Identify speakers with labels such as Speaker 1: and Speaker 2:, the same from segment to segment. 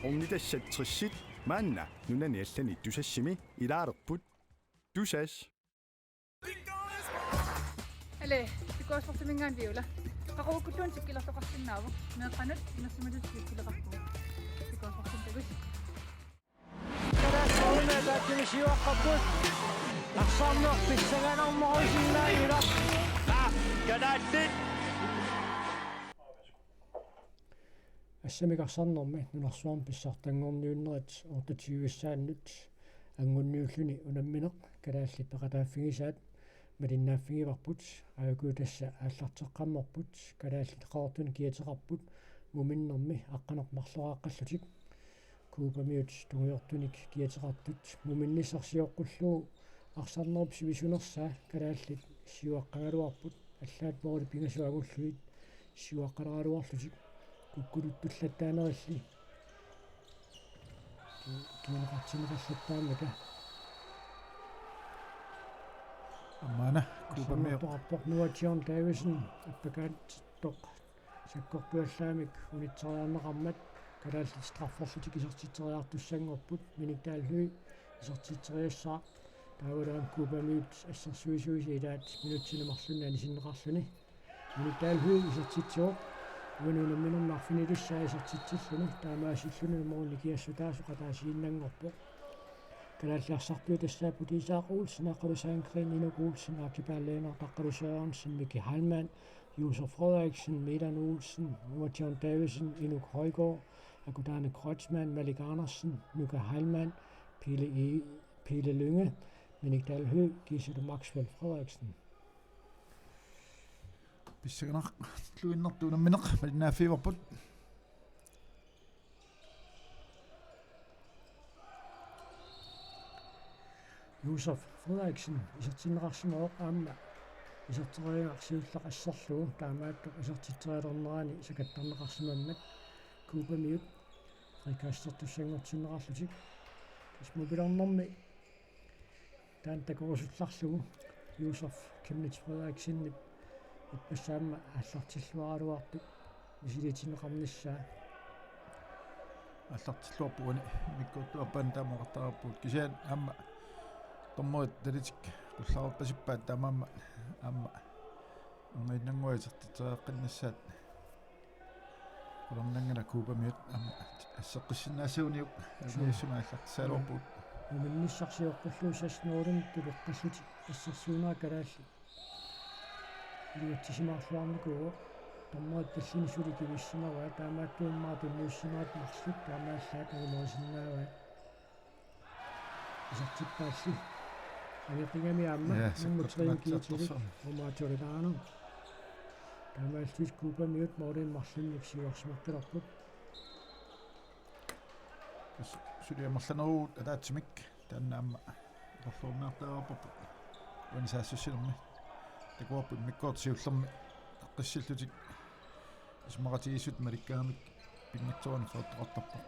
Speaker 1: орнитассатсерсит маанна нунани тусассими илаарерпут тусас
Speaker 2: Але пикуаспортумингаан виула qaqukkulluun sikkilertoqarsinnaavu meeqqanut inersimatut sikkileqarpu pikuasportuntagус
Speaker 3: Tarassoorna taattimisiuaqqapput aqsaarneq pissanganermorusinnaaila
Speaker 4: Kadaallit
Speaker 3: ассамикарсарнэрми нунарсуарм писсартангорниуннерит ортатиуиссааннут ангунниуллуни унамминеқ калаалли пеқатааффигисаат малиннааффигиварпут аюкуутасса ааллартеққамморпут калаалли теқаортуни киатеқарпут муминнэрми аққанермарлорааққаллутик куупамиут тунгиортуник киатеқартут муминнисарсиоққуллуу арсарнерп сивисунерсаа калаалли сиуаққангалуарпут аллаат моори пингасуагуллуит сиуаққалералуарлутик куккулуттуллаттаанерилли кинеқартинеқаллаттаамака
Speaker 5: аммана купамио
Speaker 3: тоқарпоқ нуатиорн Дависен аппакаат тоқ саккорпуаллаамик унитсериарнеқармат калаалли страффорлутик исертитсериартуссангорпут миниктааллуи исертитсериассаа таавалаан купамиут ассерсуисуисилаат минутсинемарлунни анисиннеқарлуни миниктааллуи исертитсоо венунамминернарфинилуссаа исертитсиллуни таамаасиллуни моорни киассутаасу қатаасииннангорпо калааллиарсарпиу тассаапут исаақуулсин аққалусаангрин инукуулсин акипааллeener таққалусаарнсин Микки Хальман Юсеф Фредерикsen Milan Olsen Morten Davidsen Inuk Højgaard Akudane Kreutzmann Malik Andersen Nuka Heilmann Pile Lynge Minik Dalhø Gisette Maxwell Frederiksen
Speaker 5: писсагнар луиннэртуунамминеқ малинааффиварпут
Speaker 3: Юсеф Frederiksen исертиннеқарсимоо аама исертериарсиуллеқассерлуу таамааттоқ исертитсериалернерани сакаттарнеқарсимаммат куупамиут рикаастертуссангортиннеқарлутик тасмупилернэрми таантакорусулларлугу Юсеф Кимнич Frederiksenнип иппассаама аллартиллуаралуартук исилитинеқарниссаа
Speaker 5: аллартиллуарпугани миккуттуарпаан таамоқартараппут кисаан аама томмоит талитик куллаарпасиппаат таамаама аама ангиннангуасертитсеэққиннассаат колорнангана куупамиут аама ассеққиссиннаасууниук амииссумааллартсаалуарпут
Speaker 3: уминниссарсиоққуллуусаснуулун тулеққаллути ассерсуунаа калаалли луатсисимаарлуарникуо томмоит таллинисули кивиссимава таамааттууммаа тунниуссимаат марлут таамааллаат агуморисиннаава исертиппаалли анипигами амма нуммутриин киитили умаатулидаано таамааллис куупамиут моорин марлунник сиуарсимаққиларпут
Speaker 5: сулиамерланеруу атаатсимик тааннаама орлуумнаартаарпаппут уанисаассуссилерми такуарпут миккоортсиуллерми эққиссиллутик исмаратигиссут маликкаамик пингатсуани фааттоқартарпа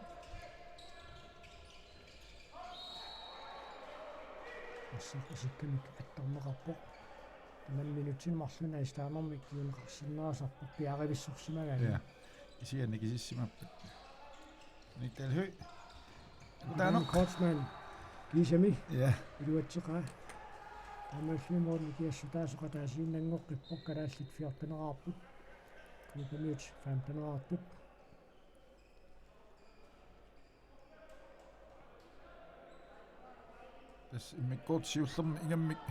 Speaker 5: ассақисиккамик аттарнеқарпо таман минутин марлуна истаамармик юнеқарсиннерасарпу пиаривиссорсимагаа я исианник исиссимаппут ниталхүй таанеқ
Speaker 3: Крeutzmann кисами
Speaker 5: я
Speaker 3: илуатсиқаа тамааллимоорни киассутаасоқатаасииннангоққиппо калааллит фиортанераарпут куупамиут фаамтанераарпут
Speaker 5: тас иммиккоортсиуллерми ингаммик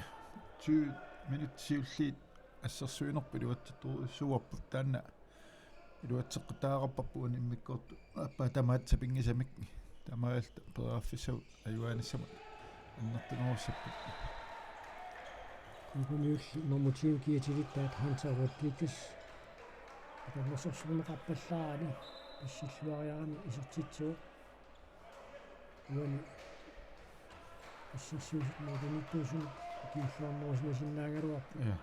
Speaker 5: 20 минут сиуллиит ассерсуинерпу илуаттуу суарпут таанна илуатсеққутаараппаппуани иммиккоорту аппа тамаат сапингисамик тамаалта перааффисау аюаниссама аннертинеруссаппут
Speaker 3: куупамиулли норматив киатилиттаат Хантер Родригес атамасорсунеқарпаллаарани писсиллуариарами исертитсуу уани ассерсуусит модернитуусун киуллуарнерусмасиннаагалуарпу
Speaker 5: я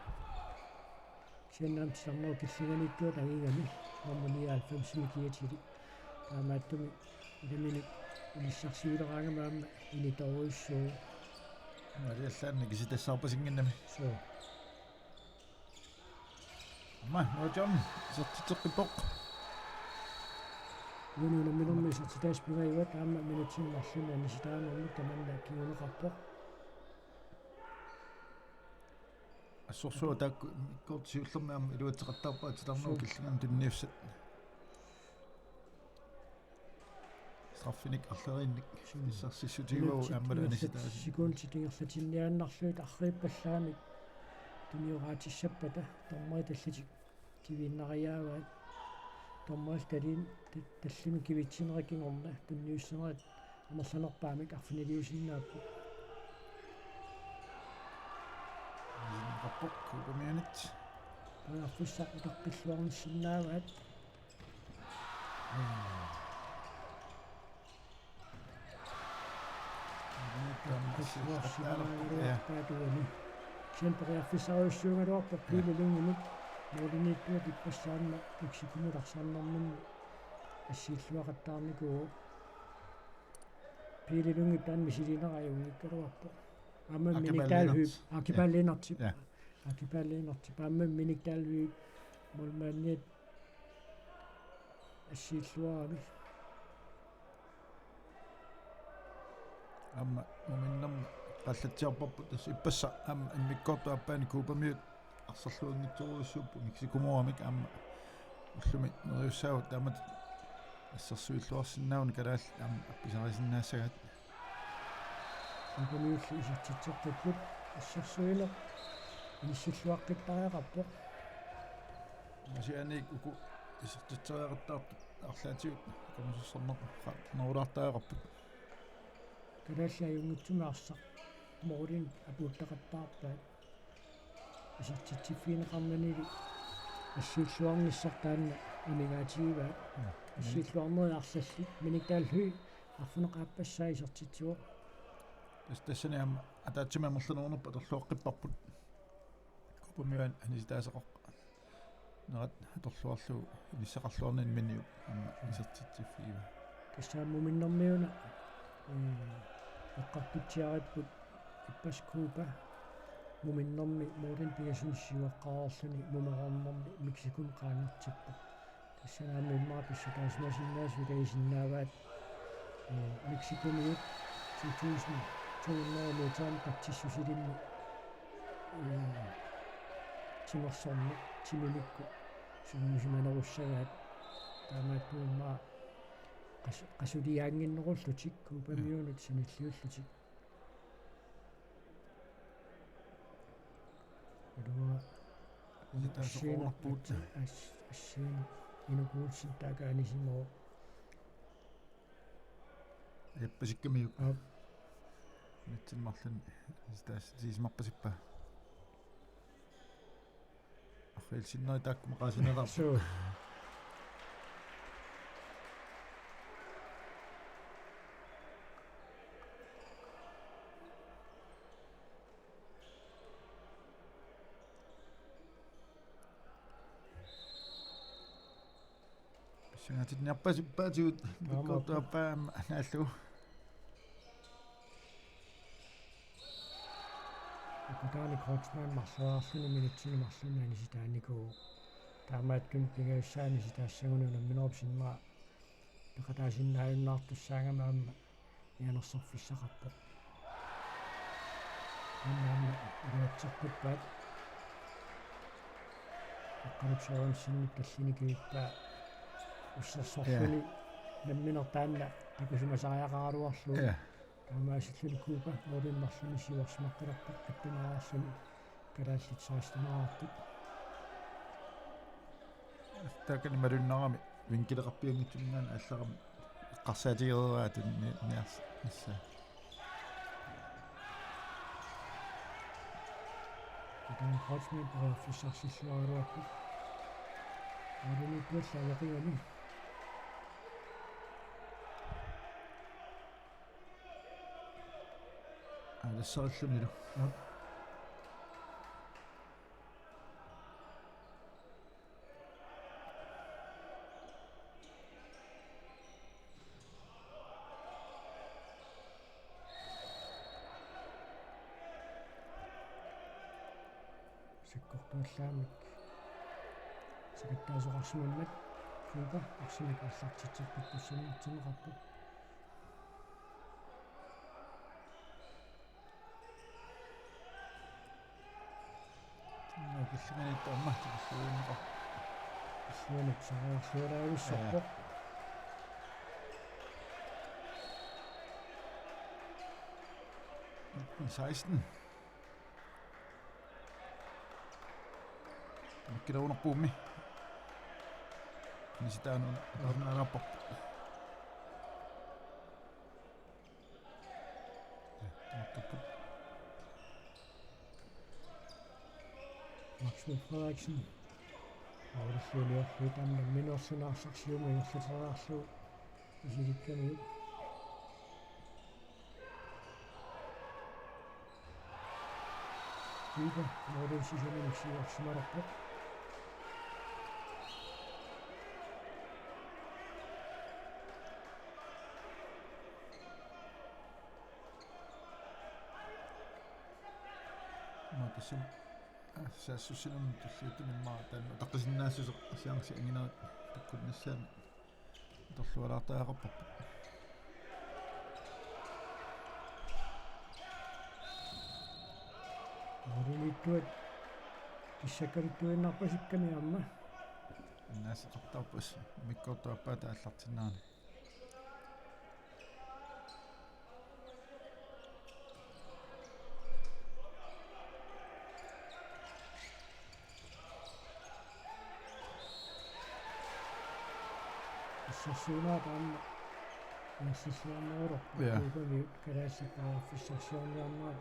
Speaker 3: сианнаам тисарнеру киллиганиттуа тагигами норманиа 90 киатили таамааттуми илимини илиссарсиулераангамаама иниторуиссуу
Speaker 5: алиаллаанни киситассаарпасингиннами
Speaker 3: so
Speaker 5: ма ножом сертитеққипоқ
Speaker 3: юунуна минуммиса титааспигаюа таама минутсиннарлуна ниситаанерми таманна киунеқарпоқ
Speaker 5: ассорсуа таакку миккоортисиуллермаама илуатеқартаарпаа тиларнуу киллангам тунниуссат страффиник арлеринник иссарсиссутигуу аммала ниситаас
Speaker 3: сикуунтитингерлатинниааннарлуит аррииппаллаамик туниораатиссаппата тормой таллитик кивииннариааваа тормой талин таллими кивитсинерикингорна тунниуссерат амерланерпаамик арфинилиусиннааппу
Speaker 5: раппоқ кубамианит
Speaker 3: аффиссақ утаққиллуарниссиннааваат таамассиаартаатуани сиантериарфиссаруйссуунгалуарпа пилилингимик моолиниттуа типпассаанна иксикумуларсаарнэрминни ассииллуақаттаарникуу пилилунги таанми силинераюнгиккалуарпа амман миниктаалхүй акипаллинартип акипаллинартип амман миниктаалхүй молмаанниат ассииллуарами
Speaker 5: амма моминнэрма қаллатсиарпарпут тас иппасса амма иммиккортуаппаани куупамиут арсерлуангитсоруйуссууппу миксикумоамик амма уллуми нериуссаавут таамат ассерсуиллуарсиннаавни калаал амма апписарисиннаассагат
Speaker 3: акумиулли исатситсертаккут ассерсуиле иниссуллуаққиттариақарпоқ
Speaker 5: масианик уку исертитсериақартаартут арлаатигут комусерсэрнеқ норулаартаақарпут
Speaker 3: калааллааюнгитсуми арсақ моорин апууттақаттаарпаат исертитсиффинеқарнанили ассииллуарниссартаанна имигаатигиваат ассииллуарнери арсалли миниктаалхүй арфунеқааппассаа исертитсуо
Speaker 5: тассани амма атаатсима мерлунернерпа торлуаққиппарпут купумиан аниситаасеқоқ нерат торлуарлу иниссақарлуарнин минниу амма исертитсиффиива
Speaker 3: тассааммуминнэрмиуна эққарпитсиариппут иппаскуупа муминнэрми моорин пигасунissуаққаарлуни мумеқарнэрми миксикум қаангертиппа тассанаами иммааписсутаасмасиннаасу каисиннааваат миксикумиут 2000 метрам паттиссусилинни тимерсорни тимиликку суммусиманеруссагаат таамааттууммаа qassuliaanginnerullutik kuupamiunut sanilliullutik alua
Speaker 5: Taasuqorlarpuut
Speaker 3: ассиина инукуутсин таакааниsimоо
Speaker 5: яппасиккамиук нитсиммарлун стаас сисмарпасиппа ахилсиннери тааккума qaasinerarsu синатиннарпасиппаатигут миккортуаппаама анааллу
Speaker 3: акутаани кротсман марсуаарлуни минутсини марлунаани ситааникуу таамааттун пигассаани ситаассагунуна минерупсиннера пекатаасиннааюннаартуссаагама аама ианерсэрфиссақарпо амма илуатсерпуппаат аққалуксаруансинник таллиникииппаа уссерсорлуни намминертаанна такусумасариақаралуарлу таамаасиллуникуупа модиннарлуни сиуарсимаққиларпа аттунааарлуни калааллитсаристанаартут
Speaker 5: такани маруннарами винкилеқарпиангитсуннаан алларам эққарсаатигераатун ниарс нисса
Speaker 3: таан хотмен профессорсиллуаруаппу аруниппуллаавиқиани
Speaker 5: алассариллунилу
Speaker 3: сиккортуаллаамик сикаттаасоқарсуаммат Super, aksimik аллартитсерпиккуссанертинеқарпу.
Speaker 5: киллиганит амматтикиллуиннеқар
Speaker 3: Исманут сариарсуалаагиссарпоқ.
Speaker 5: i 16. Mikkiruunerpuummi. Nisitaanun arnaarappo.
Speaker 3: Maxwell Frederiksen. Aarhussuuliorlu tamma minorsunaarsarsiumu inerluteraarlu isilikkami. Viva, Morten Sisjamin siuarsumarappoq.
Speaker 5: Tasum saassussinum tulluutamimmaa taanna taqqisinnaasusseq siangsi anginerit takkunnissaami torlualaartaaqarpappu
Speaker 3: Mortenittuat kissakkarittuinnarpasikkami amma.
Speaker 5: naasaqartarpus mikkortuappaa taallartinnaani
Speaker 3: Issassuunaa taanna nassissuarneruloq. Kuukami kalaassapaaffissarsiorniarnaat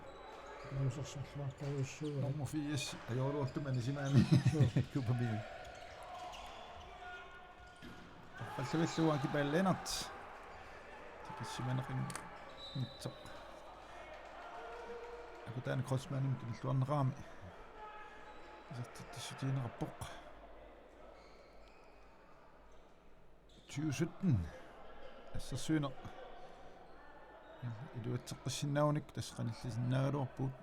Speaker 3: nuusersorluartaruissuuga.
Speaker 5: Nommer 80 ajoruuttumani simaami kupami Falsavilluaki Lennart tikissumaneqin nitsoq akutaana crossmanum tilluarneraami isartitissutiinerappoq 2017 assassuineq iluatseqqissinaunik tasqanillisinnaagaluarpuut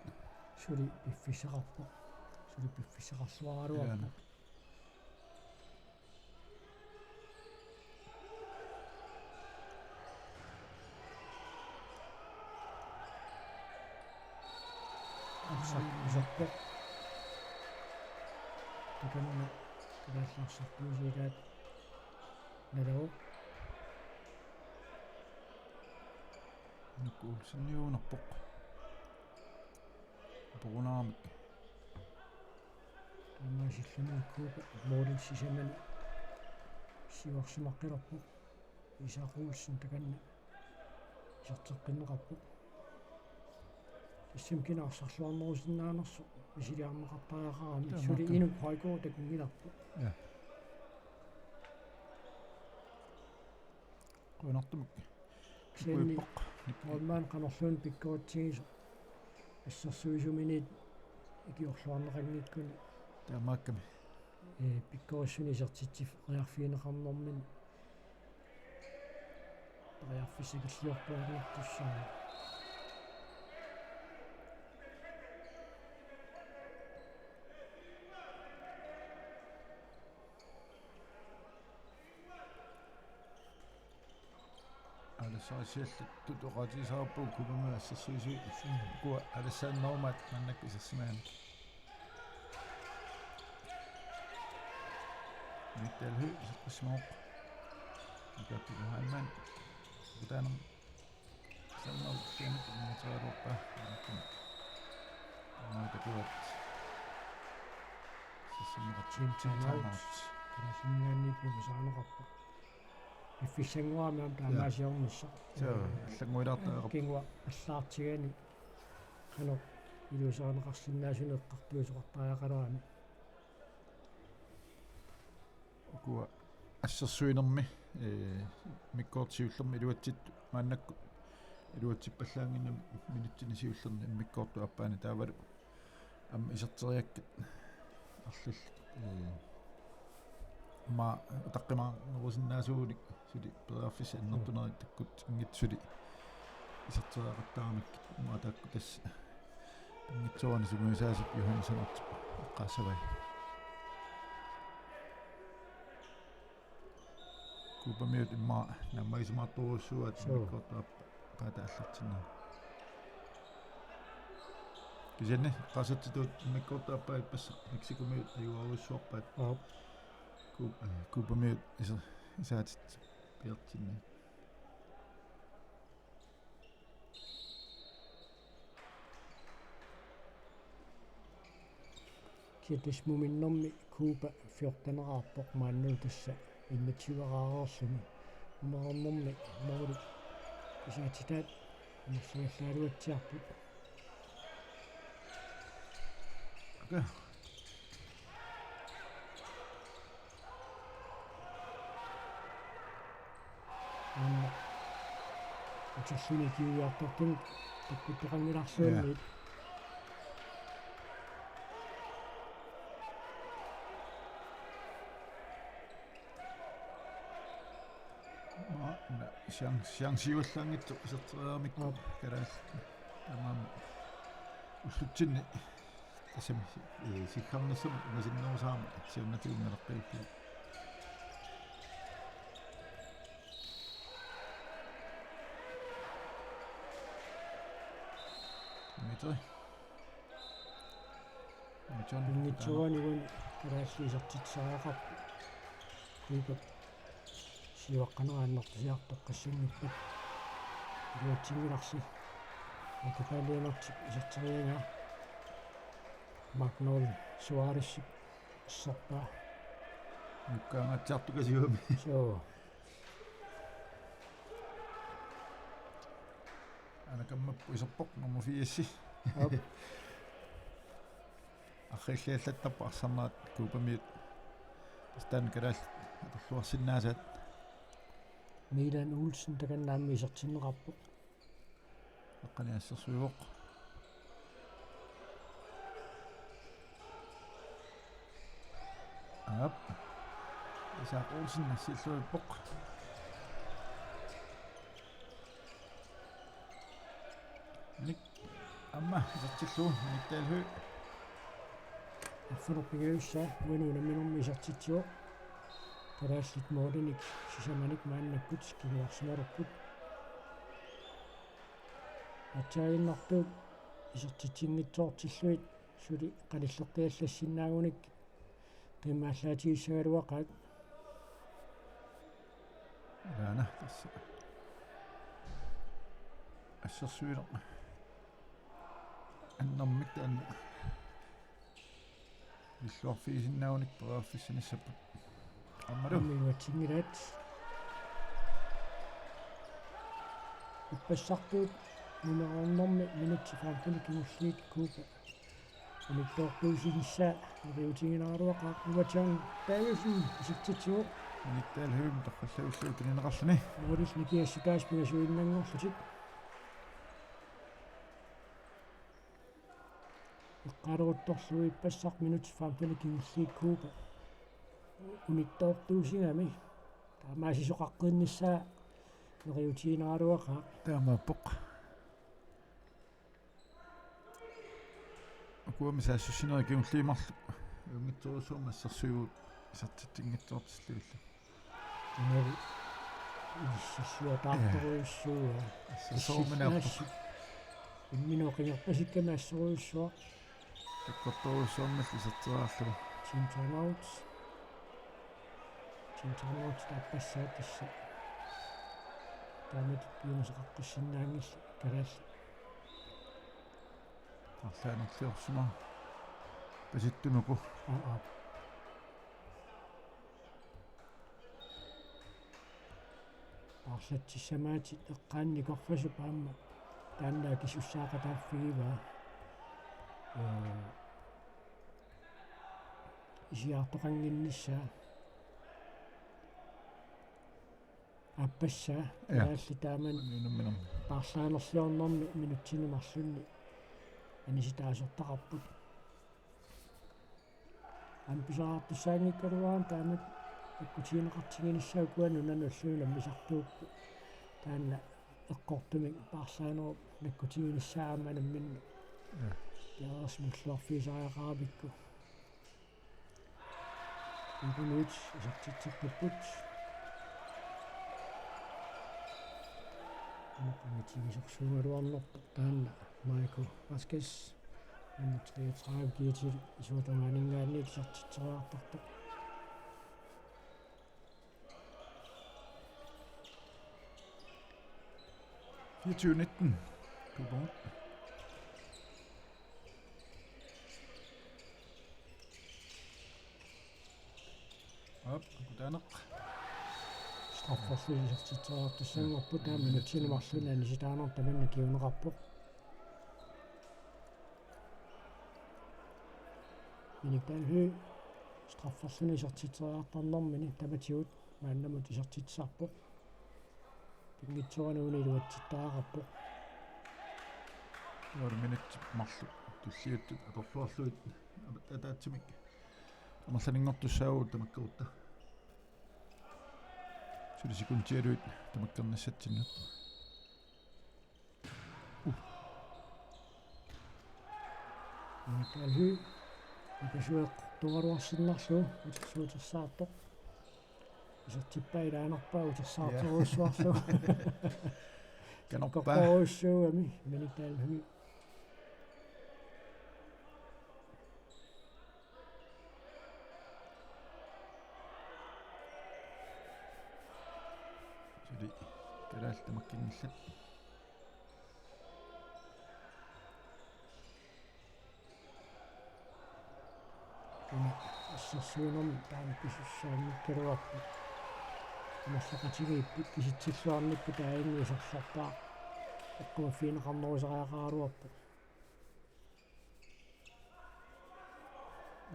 Speaker 3: Suli piffissaqarpoq. Suli piffissaqarluaraluarpoq. Usappoq. Takanna kalaallarsarpuusilaat nalavuq.
Speaker 5: nukuulsinniuunerpoq purunaamik
Speaker 3: Таммаасиллумиккуупа Morten Sisjamin сиуарсимаққиларпоқ. Исаақуулсин таканна исартеққиннеқарпоқ. Тассим кинаарсарлуарнерусиннаанерсо мисилиарнеқартаақарами сули инук хайкоо такунгиларпоқ.
Speaker 5: qunartumuk
Speaker 3: Сенни Молман канерлуун пиккуутсигисо ассерсуисуминит икиорлуарнеқангиккуни
Speaker 5: таамаакками
Speaker 3: пиккуассуни сертитсиф реарфиинеқарнэрмин реарфисикиллиорпуаниартуссаа
Speaker 5: алассаасиаллут тутоқатисаарпуу купама ассерсуису куа алассааннормаат маннак исассимаани миттэлхи исеққисмооқ икаппигуhaimman кутаанам саннау кианут имматеруарпа наатакуат сиссимеқатсиинтинаут
Speaker 3: каласингаанниппу саанеқарпу иффиссангуаамаам таамаасиорнisса
Speaker 5: аллагуилаартаақарпу
Speaker 3: кингуа аллаартигани канер илусаанеқарсинаасунеққартуусоқартаақалуами
Speaker 5: куа ассерсуинерми миккоортсиуллерми илуатсит мааннакку илуатсиппаллаангиннам минуттини сиуллерни миккоорту аппаани таавалу ам исертериаккат арлул ма таққимаа нерусиннаасууник сули перааффис аннертунери таккут ингитсули исертериақаттаарамик маатаакку тасса ингитсуани сумуисаасип юхансанерт қассавай kuupamiut imma nammaisumartuurussuat
Speaker 3: Sure.
Speaker 5: mikkortaap paataallartinaa kisanni qasatituut mikkortaappaat passa Meksikomiut ajuaruissuarpaat kuupamiut isaatit piartinni
Speaker 3: kiatas muminnermi Kuupa 14-araarpoq maannutassa innatiuaraareerluni umarnermi moolu isaatitaat massaalaaluatsiarput
Speaker 5: okay
Speaker 3: анна атиллуни киуиартортумик таккутторангиларсуунниит
Speaker 5: siangsiuallaangittu qisarteriaramikku kalaall tamaam ullutsinni tasam sikkarnissam masinnerusaama siunatiungalerqiullu mitri
Speaker 3: ингитсуаанигуни калааллисартитсаақарпу Kuupa сиуаққанерааннэртисиартоққассангиппат илуатсингиларси акапалианартик исартериангаа Магнол Суаресси ассарпаа
Speaker 5: нуккаангатсартукасиуами
Speaker 3: соо
Speaker 5: анакаммаппу исерпоқ номер 4
Speaker 3: ап
Speaker 5: ахиллиаллаттарпа арсарнаат Kuupamiut стан калаал аторлуарсиннаасаат
Speaker 3: Милан Улсен таканнаамми исертиннеқарпу
Speaker 5: аққаниассерсуивоқ ап Isaac Olsen нассиллуиппоқ ник амма исертиллуу ниттаалху
Speaker 3: афферпигаюсса уануунамминерми исертитсио калааллит моолиник сисаманик мааннаккут килуарсималерпут атсаагиннартуут исертитсингитсоортиллуит сули қалиллеққиаллассиннаагуник тимааллаатигиссагалуақаат
Speaker 5: яна тасса ассерсуила аннэрмик таан иллуарфигисиннаагуник перааффиссаниссаппут аммалу
Speaker 3: миуатсингилаат уппассартуут нумераарнэрми минутси фаампуни кимуллиит Kuupa униттоорпуусигисса риутингинааруақаа уатсаан таависин исертитсио
Speaker 5: ниттаалхуум торхаллагуллуу кининеқарлани
Speaker 3: морис никиассукаас пигасуиннангорлутик эққалерутторлуи пассақ минутси фаампуни кимуллиит Kuupa униттоортуусигами таамаасисоқаққиннссаа риутингинааруақаа
Speaker 5: таамааппоқ акуами саассуссинери кимуллиимарлу унгитсорусуума ассерсуигуут исартиттингитсоортиллуилла
Speaker 3: нери иссуатаарторуйссууа
Speaker 5: ассерсооминаарпа
Speaker 3: имминооқингерпасиккама ассоруйссуа
Speaker 5: таккорторуссуармал исертераарлугу
Speaker 3: Тимтанаутс таппассаат тасса таамат пиунасеқаққиссиннаангилла калаалла
Speaker 5: тарлаанерлиорсума паситтунуку
Speaker 3: аа арлатсиссамаати эққаанникорфасу паама тааннаа кисуссаақатааффигиваа исиартоқангиннссаа аппассаа калаалли тааман
Speaker 5: нунумминер
Speaker 3: парлаанерлиорнэрми минутсинумарлунни аниситаасертақарпут амписаартуссаангиккалуаан таамат аккутиинеқартигиниссаакуану нануллуна мисартууппу таанна эққортумик парлаанеру наккутигиниссааманамминну яасмуллуарфисаариақаравикку импунуут исартитсиппут Anaqangitigisarsuungaluarnerpu taanna Michael Vasquez nummer 33 giver til isuutunganingaanni sartitseriartartuq
Speaker 5: 24-19. Kubon. Op, goddaneq.
Speaker 3: strafforsluisartitseriartussanngorpu taamana tinumarlunaani sitaaner tamanna kiuneqarpoq miniktalhu strafforsluisartitseriartarnermini tamatigut maannamut isartitsarpoq pingitsuanuuni iluatsittaaqarpoq
Speaker 5: Var minut marlu tussiuttut atorluarluit ataatsumik амерланingortussaagуу тамаккерутта сулисикунтиалуит тамаккернассатсиннут
Speaker 3: miniktalhu икасуэққутунгалуарсиннарлу утэрсуутэрсаартоқ исертиппаилаанерпаа утерсаартеруссуарлу
Speaker 5: канорпаа
Speaker 3: коққоруссуугами miniktalhu
Speaker 5: сули калаал тамаккингиллат
Speaker 3: ассерсуунерми таамписуссаамиккалуарпу амерлақатигииппут киситсиллуарниппу таингисерларпаа аккума финеқарнерусариақаралуарпу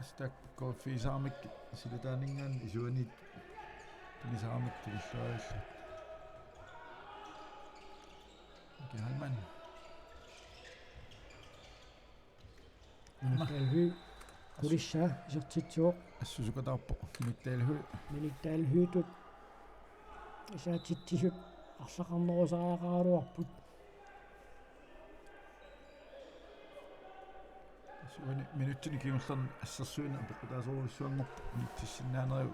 Speaker 5: астак коффисаамик силатаанингаан исуанит тинисаамик тиллуарилла геалман
Speaker 3: miniktalhu kulissa isертитсуоқ
Speaker 5: ассусукатаарпо миниттаалху
Speaker 3: miniktalhuutut исаатитсисут арлақарнерусариақаралуарпут
Speaker 5: суани минуттини киумерлерни ассерсуина апоқутаасоруссуангорпу униттиссиннаанериу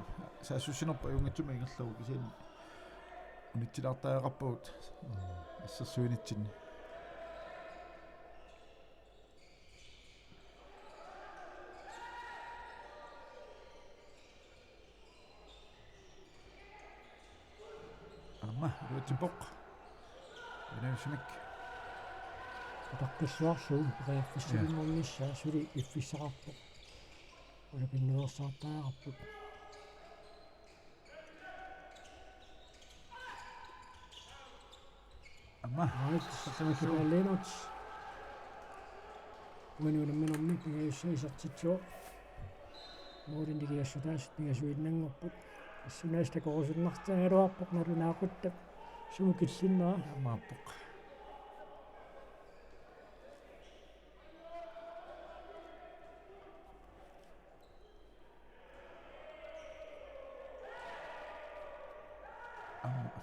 Speaker 5: саассуссинерпа юнгатсума ингерлаву кисиани униттилаартаақарпагут ассерсуинитсинни амма руутипоқ энэшмик
Speaker 3: таққиссуарлуу пеқиарфиссалингорнissaa сули иффиссақарпоқ улапиннуерсаартаагарпут
Speaker 5: амма
Speaker 3: ааллинут уануунамминерми пигаюссаисартитсуоқ моориндигиассутаас пигасуиннангорпут ассунааста корусуннартаагалуарпоқ налунаақуттап сумукиллиннера
Speaker 5: амааппоқ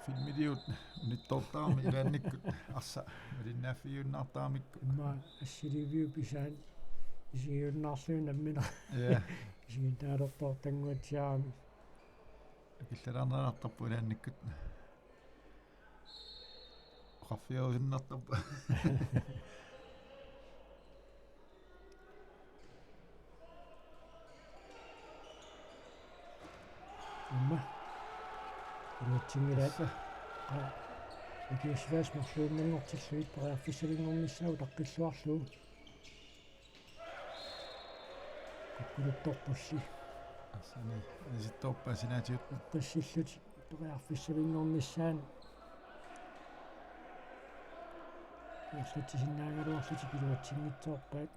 Speaker 5: филмидиут униттортаарми илаанниккут арса малиннааффиууннаартаамикку
Speaker 3: имма ассиливиу писаан исигиуннаарлуунаммина
Speaker 5: я
Speaker 3: исигитаалертор тангуатсиарами
Speaker 5: киллалаарнераартарпу илаанниккут qaffиориннартарпу
Speaker 3: имма улатсингилаат икиссуас марлууннангортиллуит периарфиссалингорнissaу таққиллуарлуу аккулутторпулли
Speaker 5: асани иситторпа синаатиут
Speaker 3: қиссиллут периарфиссалингорнissaан яслутсиннаагалуарлути пилуатсингитсоорпаат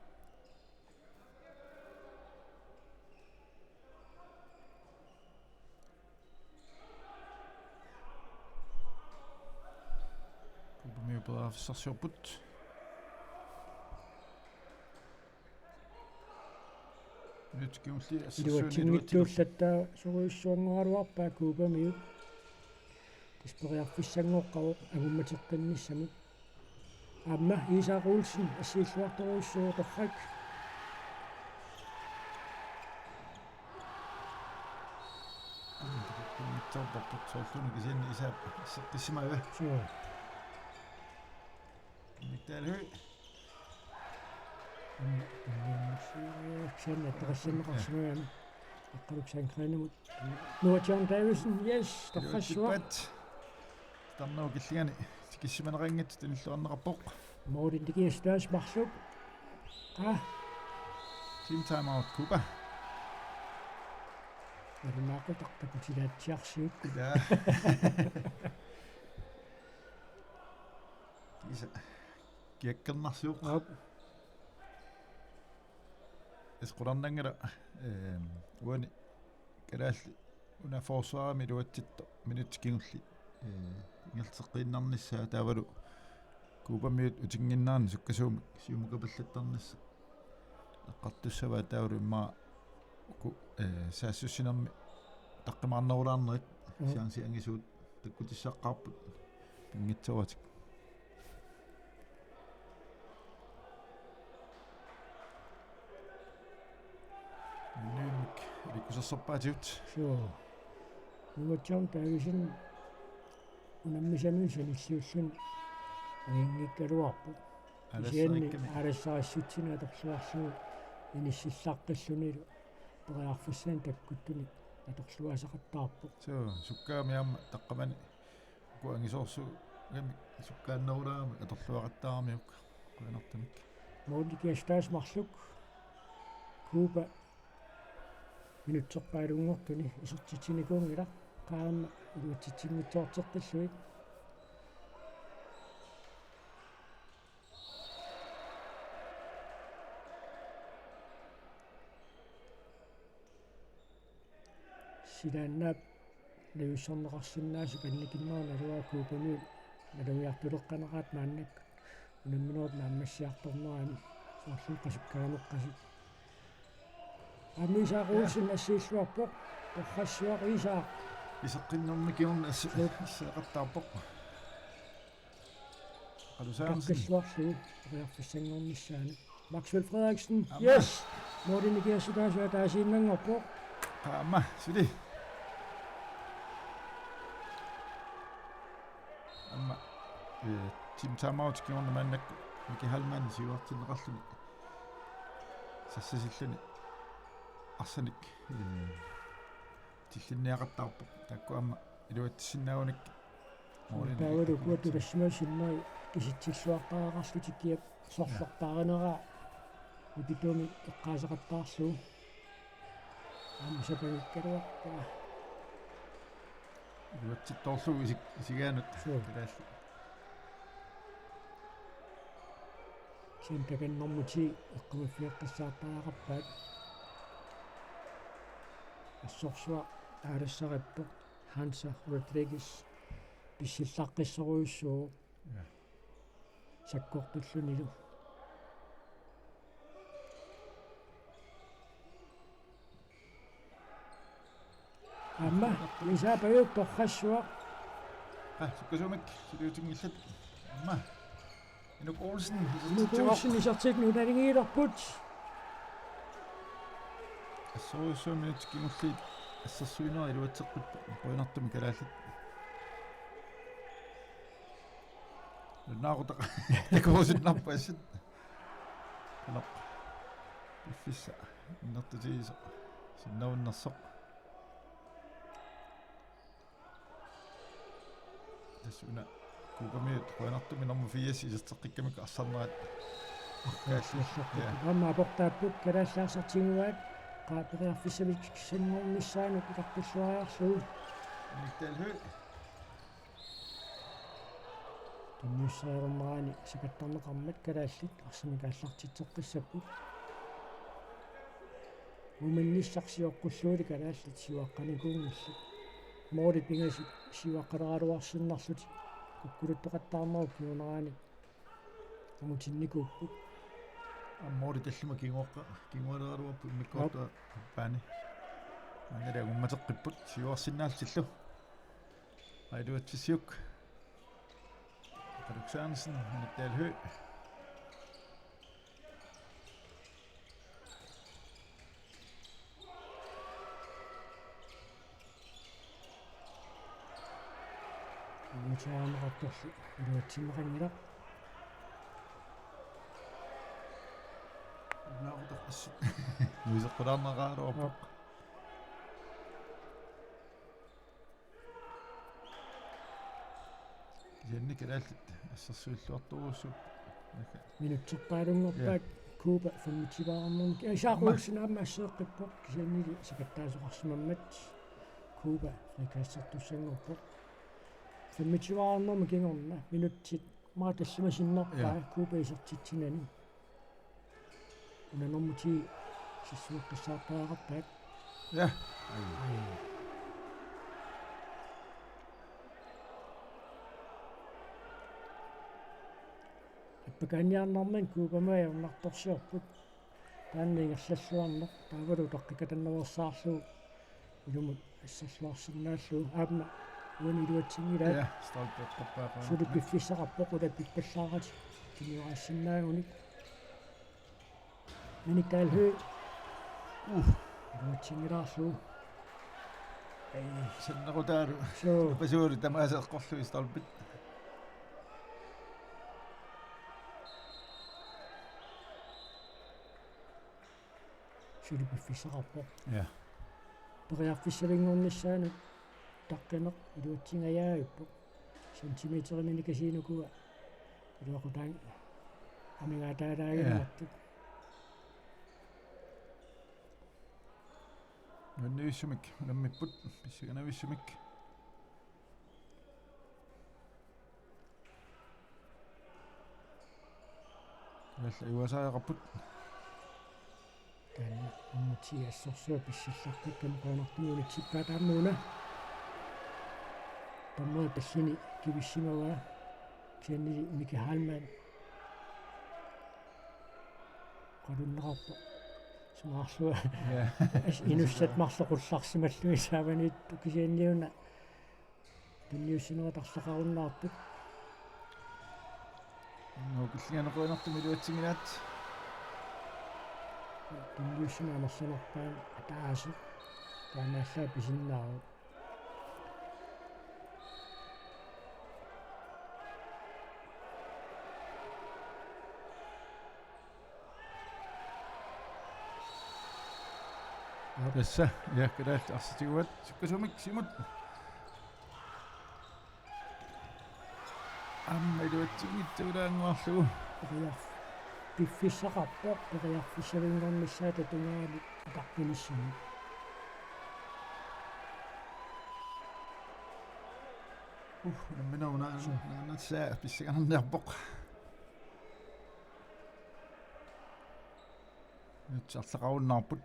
Speaker 5: кубмиуперафиссарсиорпут нутскиулли
Speaker 3: илуатсингиттууллаттаа соруйуссуангуалуарпаа куупамиут тиспериарфиссангоққаво агумматеққинниссамут аама исаақуулсин ассииллуарторуйуссуоторрак
Speaker 5: митсорпорпут соорлуни кисианни исаап иссеққиссимага
Speaker 3: суу
Speaker 5: Dalhø.
Speaker 3: Känner att det är snöen. Аққалуксаанкринамут нуа John Davison yes тоққассуа
Speaker 5: Таннаа киллигани киссиманерингат туниллуарнеқарпоқ
Speaker 3: моодин дигиастаас марсуп
Speaker 5: team time out Cuba.
Speaker 3: Эрнаақу тартакутилаатсиарсиут
Speaker 5: Ja. Disse kiekkelnarsuuq.
Speaker 3: оп
Speaker 5: Esqurannangala uani kalaalli una forsvaarami luatsitto minutskingulli ingerteqqinnarnissaa taavalu kuupamiut utinginnaarni sukkasuumi siumukapallattarnissa eqqartussavaa taavalu immaa ku saassussinermi taqqimaarnerulaarnerit siansi angisuut takkutissaqqaarput pingitsuatik Nymik likussersorpaatiut
Speaker 3: so nуа John Davison унаммисанун саниссиуллун аингиккалуарпу исианни алассаассутсина аторлуарсугу иниссиллааққиллунилу периарфассаан таккуттуни аторлуасақаттаарпу
Speaker 5: so sukkaamiamma taqqamani kuangisoorsu gami sukkaannerulaami atorluaqattaarmiuk kuanartamik
Speaker 3: моодикиастаас марлук Cuba минутсерпаалунгортуни исертитсиникуунгила qaama илуатситсингитсоортеққиллуит силааннаап луиссорнеқарсинаасу канникиннерна луа Cuba-миут налуиартулеққанераат мааннак унамминуут нааммассиарторнерани соорлун қасуккаанеққасик амисаагуусин ассииллуарпоқ оррассуақ исаа
Speaker 5: исеққиннэрми киорна ассеқартаарпоқ қалусаанс
Speaker 3: таккиллуарлугу ориарфиссангорнissaani Maxwell Frederiksen yes модиникиассутаасуа таасииннангорпоқ
Speaker 5: qaama suli amma team timeout kiorna maannakku Miki Halman siuartinneqarluni sassasilluni арсаник тиллинниақаттаарпо таккуамма илуатсиннаагуник
Speaker 3: таавалу куатулассимаасиннаа киситсиллуартаарарлутиккиап сорлортааринера упитуми эққаасеқаттаарлу амсапагиккалуарпа
Speaker 5: илуатситторлугу исигаанут калаалли
Speaker 3: синтаканнэрмути эққумаффиаққиссаартаараппаат ассорсуа аалассариппо Ханса Родригес писсиллаққиссоруйуссуу саккортуллунилу амма мисаапаюк торрассуа
Speaker 5: суккасумик силиутингиллат амма инук Олсен
Speaker 3: нугуусин исартик нуналингиилерпут
Speaker 5: ассоруссуумиут кимулли ассерсуинера илуатсеққутпа қуинартуми калааллит наагута такоосиннарпа ассит калақ иффисса иннертутииса синнауннерсоқ тассуна кукамиут қуинартуми норму фиас илертеққиккамик ассарнерат
Speaker 3: амма портааппут калааллаарсартигуаат qaaperiarfissavik sanngornissaanuk iqarpulluariarluu
Speaker 5: Dalhø
Speaker 3: tunnussaarummaraani sakattarneqarmat kalaallit arsimikaallartitseqqissappu umannissarsiorqulluuli kalaallit siuaqqanikuungillu moolit pingasi siuaqqaleraaluarsinnarluti kukkuluttoqattaarneruk kiuneraani amutinnikukku
Speaker 5: аммори таллума кингуалералуарпу миккоорта паани маннера гумматеққиппут сиуарсиннаалтиллу айдуатсиук Alexandersen Dalhø
Speaker 3: Uutaaneraqqorlu iluatsimmeqanngilaq
Speaker 5: Nuiseqqulaarneraaluarpoq. Kisannik alaallit assarsuilluarturuussup.
Speaker 3: минутсерпаалунгорпаат куупа фаммитиваарнэрник исаақулсинаама ассеэққиппоқ кисаннили сакаттаасоқарсимаммат куупа фрикаассертуссангорпоқ фаммитиваарнэрми кингорна минутсит маа тассимасиннерпаа куупа исертитсинани унанэрмути сиссуоққиссаартаараппаат
Speaker 5: Ja.
Speaker 3: аппаканиарнарман куупамаа уннарторсиорпут тааннингерллаллуарнер таавалу тоққикатаннерсаарлу илумут ассарлуарсернааллу аама уанилуатсингилаа
Speaker 5: Ja, stolpeqquppaaqa.
Speaker 3: сулипписсақарпоқ ула пиппаллаарат киниораассиннаагуник миникаалху илуатсингилаарлу
Speaker 5: Sannerutaalu.
Speaker 3: соо
Speaker 5: Pasuuri tamaaseqqorlu stolpit.
Speaker 3: сулипписсақарпоқ
Speaker 5: Ja.
Speaker 3: периарфиссалингорнissaanu таққинеқ илуатсингаяаюппо сантиметеримини касинукуа илуақутаан амигаатаалаагиннартут
Speaker 5: Nunniussumik, nammipput pissiganavisumik. Alla iwasaaaqapput.
Speaker 3: таана уммути ассорсуа писсилларпут камеқарнартимуни типпаатааммуна таммуа пассини кивиссимава кианнили мики хаалман qadunnerarpo sumaarlua
Speaker 5: Ja.
Speaker 3: inussat marloqullарсималлуи сааванит кисианниуна тунниуссинератарлақаруннаарпут
Speaker 5: Nukillinganequinartum iluatsinginaat.
Speaker 3: тунниуссинаамерланерпаан атааси таанааллаа писиннаару
Speaker 5: Tässä, ja keräät assitiuat. Sikkasumik simut. Amma iluatsingittuulaanguarlugu.
Speaker 3: периарф пиффиссақарпоо периарфиссалингорнissaа татунгаали атарпиниссани
Speaker 5: Namminauna naanatsaa pissiganarniarpoq. Nutsarlaqarunnarput.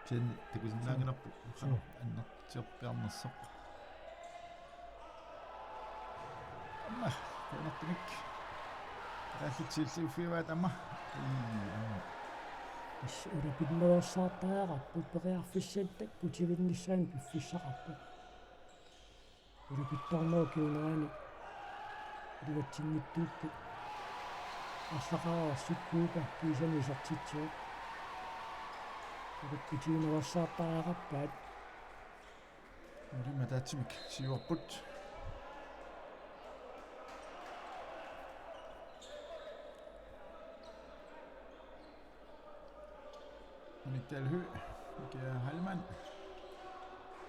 Speaker 5: Sen tikusinnaanginarpu annartiorpiarnersoq. Amma qanartimik. Qaallitsilluffiuat amma.
Speaker 3: ис улапиннерсаартаақарпут периарфиссаттак путивиннissaан пиффиссақарпут улапиттарноо киунерани илуатсинниттууппу арлақараарсуккуупа кисани сартитсуу улаппитиинерсаартаақарпаат
Speaker 5: Ulima taatsimik siuarput. Niktalhu Mika Halman.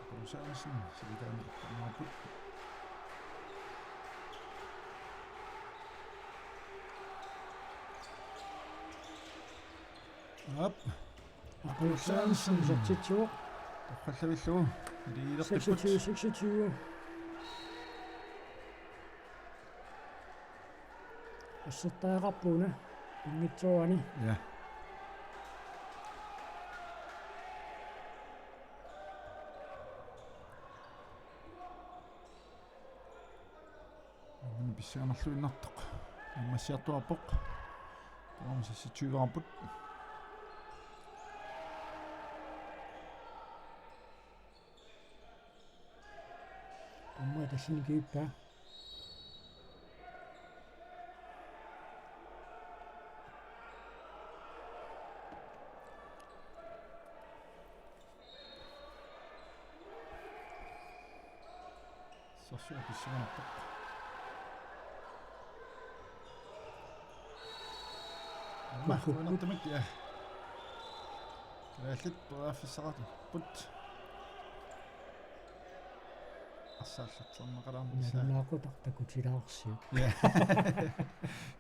Speaker 5: Producensen Silitaani Marput. Op.
Speaker 3: aqulsaansen сартитсуу
Speaker 5: Toqqallavillugu iliilertipput.
Speaker 3: 26 ассертаақарпуна ингитсуани
Speaker 5: Ja. Mun pissianarluinnartoq. Ammassiartuarpoq. Taamsassituugaarput.
Speaker 3: тамма тассиникииппаа
Speaker 5: Sorsuа pissianartoq. Amma, uinartamik ja. Kalaallit peraaffisaratut put. Assaallatserneqalaarmi isaa.
Speaker 3: naaqutaq takutilaarsiu
Speaker 5: Ja.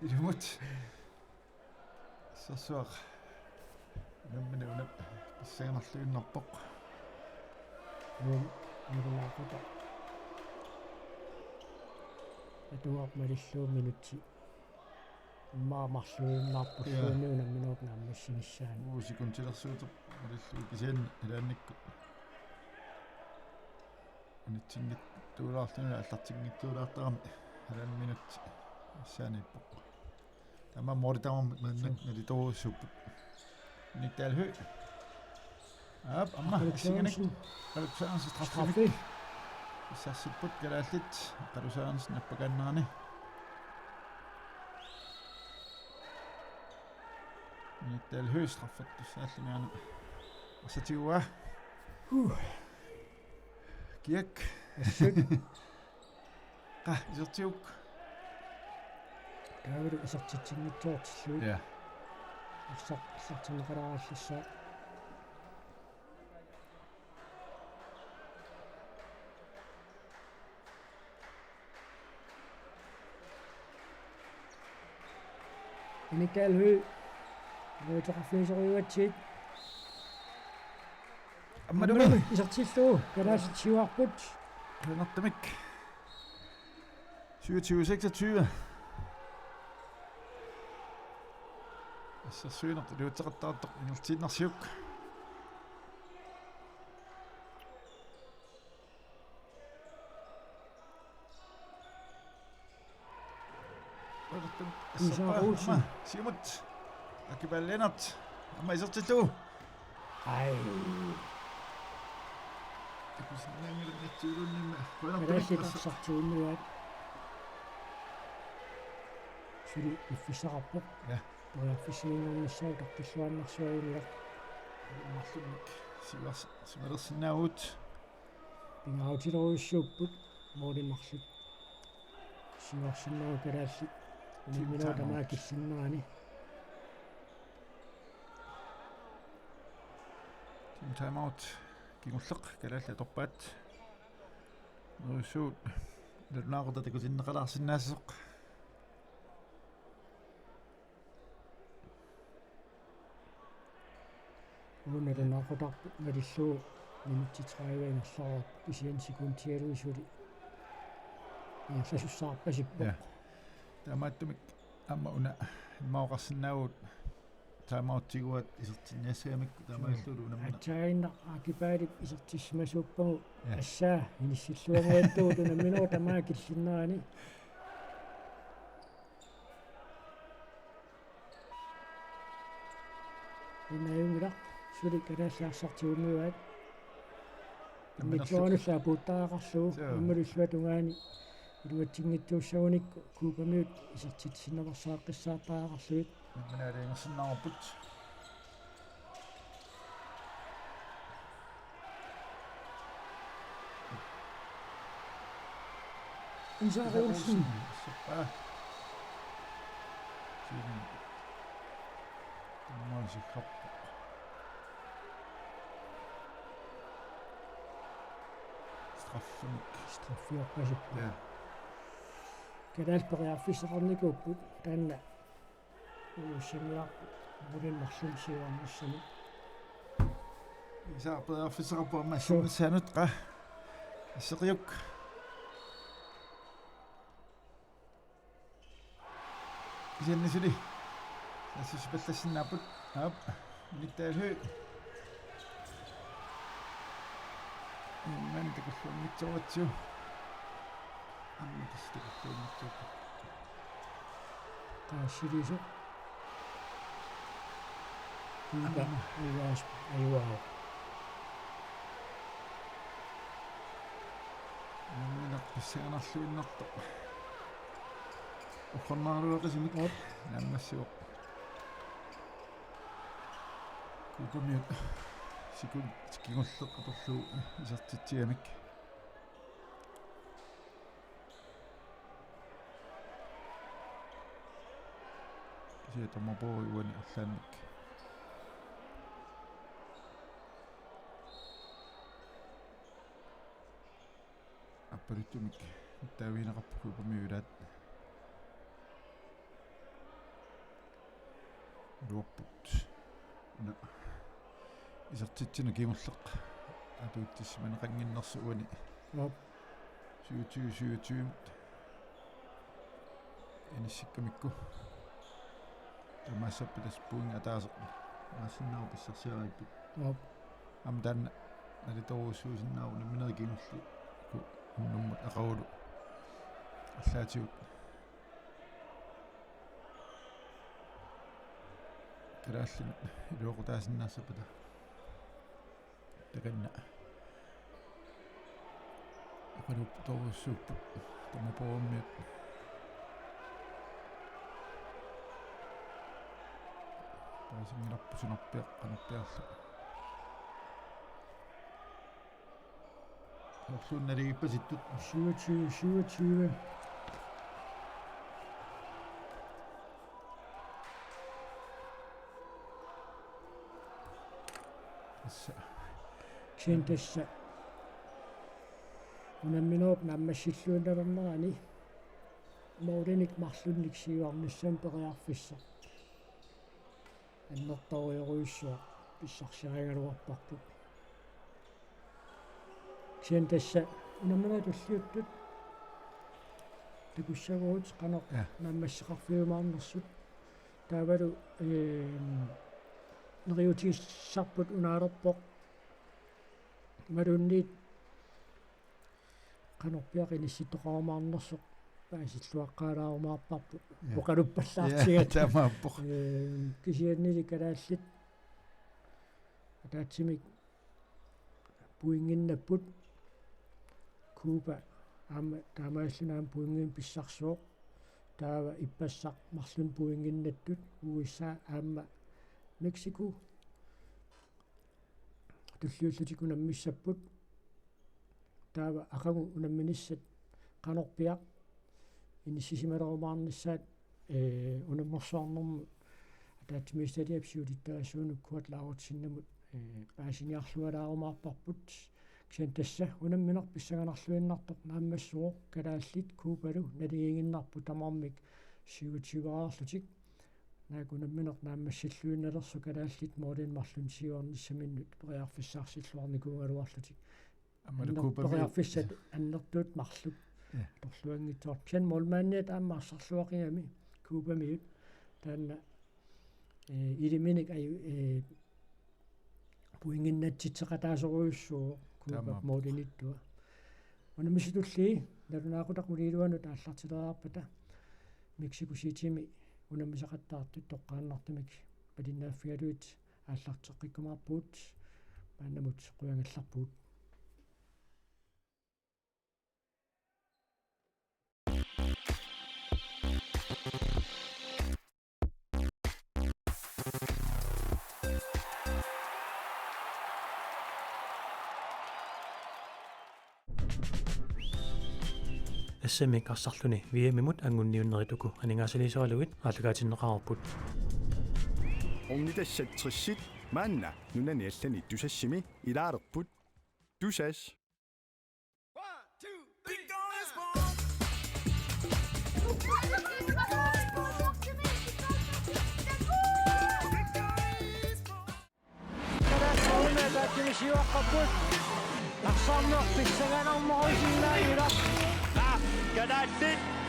Speaker 5: Ilumut. Sassuaq. Nammina una pissaganarluinnarpoq.
Speaker 3: naaqutaq atuaq malilluu minutti maamarluinnaarpulluuniuna minuut naammassinissaan
Speaker 5: Uusikuntilersuutup malillu kisian ilaannikku. Unitsingit tuulaartuna аллартингиттуулаартарами 1 минут сааниппоқ. Тама моритамам маннак налиторуссуппут. Никтаалху. Амма сигинек қалуксаанс страффи. Сассиппут галааллит қалусаанс наппакааннерани. Никтаалху страффатту сааллигаана. Асатиуа. Kiek. Isерtiuk.
Speaker 3: таавру исертитсиннитсуартиллуи
Speaker 5: Ja.
Speaker 3: issartinneqalaarallassa Nikalhu nuutaqarfiisoriuatsiit
Speaker 5: Ammadumi.
Speaker 3: Isartilluu kalaassitsiuarput
Speaker 5: Hernartamik. 27-26. Assarsuinertu luutseqartaartoq ingertiinnersiuk.
Speaker 3: Isaaruusi.
Speaker 5: Siumut. Akipallennert. Amma isertillu.
Speaker 3: ai
Speaker 5: Takusinnaangilernitsuulunnimma.
Speaker 3: kalaassitarsartuunnuat suli iffisaqarpoq
Speaker 5: Ja.
Speaker 3: Toriarfisiingernissaau tartilluannarsuagiuniaq
Speaker 5: Marlumik. Simersinnaavut.
Speaker 3: pingautileruissuupput moolimarlut siuarsinnaru kalaallit minuutamaa kissinnerani
Speaker 5: Team timeout. Kingulleq kalaalla torpaat. Nuussuut. Lernaaquta takusinneqalaarsinnaasoq.
Speaker 3: uunalunaqutaqput malilluu minutti 30 inerlaruat kisian sekuntialuisuli inerlasussaarpasippoq
Speaker 5: Ja. Taamaattumik amma una maoqarsinnaavut timeout-tiguat isertinniassagaamikku taamaallulu unammana.
Speaker 3: atsainna akipaalit isertissimasuuppagu
Speaker 5: Ja.
Speaker 3: assaa inissilluangaattuut unamminuutamaa killinnerani inayungilaq suli kalaassaarsartiunnuat innitsuanullaa puuttaaqarluu ammalullуатунгаани илуатсингитсууссагуникку куупамиут исертитсиннерсааққиссаартаақарлуит
Speaker 5: Manaliingersinnarput.
Speaker 3: инсааруулсин
Speaker 5: Suppaa. Siin. Tammaasiqarpa. Straffumik.
Speaker 3: страффиорпасиппу
Speaker 5: Ja.
Speaker 3: калаалпериарфиссеқарникууппут таанна уусимиарпу мулиннарлун сиуарнассани
Speaker 5: Isarpeerfisserappu ammassuunnissaanutqa. Asseriuk. Kisiannisuli. Assuspallassinnaaput. Aap. Nittaalhu. Man takulluunmitsuuratsu. Takulluunmitsuuratsu.
Speaker 3: таассилисо ика айваас айваа
Speaker 5: Наминақ писсаганарлуиннарто. Ухорнааруақисимик. Наммассуоқ. Кукумиут. Сикун кигуллеққаторлуу исартитсиамик. Кисиатамапоо уани арлаанник. Paruttumik taaviinaqarpukuupamiulaat luorput una isartitsina kimulleq atuuttissimana qanginnersuani
Speaker 3: Op.
Speaker 5: 27 inissikkamikku тамассаппилас пуинга атаасеқ maassinnaaru писсарсиарииппут
Speaker 3: Op.
Speaker 5: ам таанна налиторуссуусиннаару наминерикингулли ку уннуммут ақарулу аллаатиут тарааллин илуоқутаасиннаассапата таканна ақалуп торуссууппут тамапооммиут паасингиларпусунарпиақ қанарпиарлу орсуунналигиппаситтут
Speaker 3: 27.
Speaker 5: асса
Speaker 3: Ксентасса. Унамминооп наммассиллуунналернерани моориник марлунник сиуарниссам периарфисса. аннэрториоруйссуа писсарсиаригалуарпарпут. Ксентасса унамминаа туллиуттут такуссагуут канақ наммассеқарфиумаарнерсут таавалу нериутиссарпут унаалерпоқ малунниит канорпиақинисситоқармаарнерсоқ паасиллуаққалаарумаарпарпут оқалуппаллаартигат
Speaker 5: тамааппоқ
Speaker 3: кисианнили калааллит атаатсимик пуингиннаппут куба аама таамааллунаам пуингин писсарсуоқ таава иппассақ марлун пуингиннаттут уиссаа аама Мексику туллиуллутик унаммиссаппут таава акагу унамминиссат канорпиақ иниссисималерумаарнissaат унаммерсуарнэрмут атаатсимисталиапсиулиттаасуунуккуат лаарутсиннамут паасиниарлуалаарумаарпарпут ксентасса унамминер писсаганарлуиннартоқ нааммассуоқ калааллит куупалу налигингиннарпу тамармик 27-аарлутик наакунамминер нааммассиллуинналерсу калааллит моолин марлун сиуарниссаминнут периарфиссаарсиллуарникуунгалуарлутик
Speaker 5: амалукуупами
Speaker 3: периарфиссат аннертуут марлук торлуангитсоор пиан молмаанниат ааммаарсарлуақиами куупамиут таанна илиминик аю пуингиннатситсеқатаасоруйуссуу куупа моолиниттуа унамиситулли налунаақутақмулиилуану тааллартилераарпата Мексику Ситими унамисақаттаартут тоққааннартамик палиннааффигалуит ааллартеққиккумаарпуут мааннамут қуянгалларпуут
Speaker 6: ассамик арсарлуни виамимут ангунниуннеритуку анингаасалисоалугит ааллагаатиннеқарпут
Speaker 1: орнитассатсерсит маанна нунани аллани тусассими илаарерпут тусас
Speaker 4: Ganadit